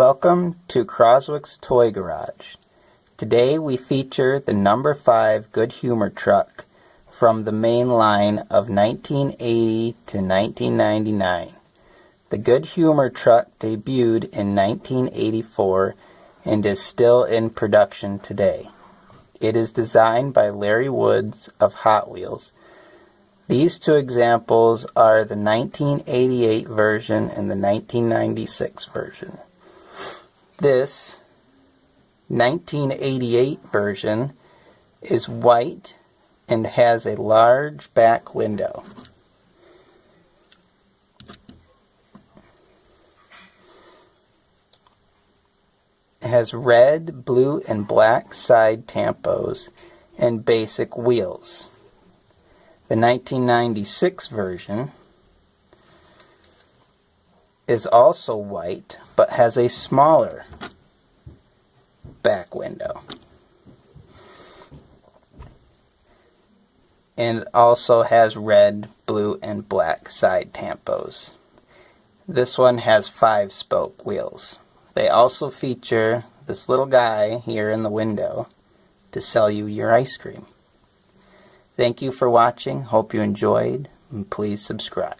Welcome to Croswick's Toy Garage. Today we feature the number 5 Good Humor truck from the main line of 1980 to 1999. The Good Humor truck debuted in 1984 and is still in production today. It is designed by Larry Woods of Hot Wheels. These two examples are the 1988 version and the 1996 version. This 1988 version is white and has a large back window. It has red, blue, and black side tampos and basic wheels. The 1996 version is also white, but has a smaller back window. And it also has red, blue, and black side tampos. This one has 5-spoke wheels. They also feature this little guy here in the window to sell you your ice cream. Thank you for watching. Hope you enjoyed, and please subscribe.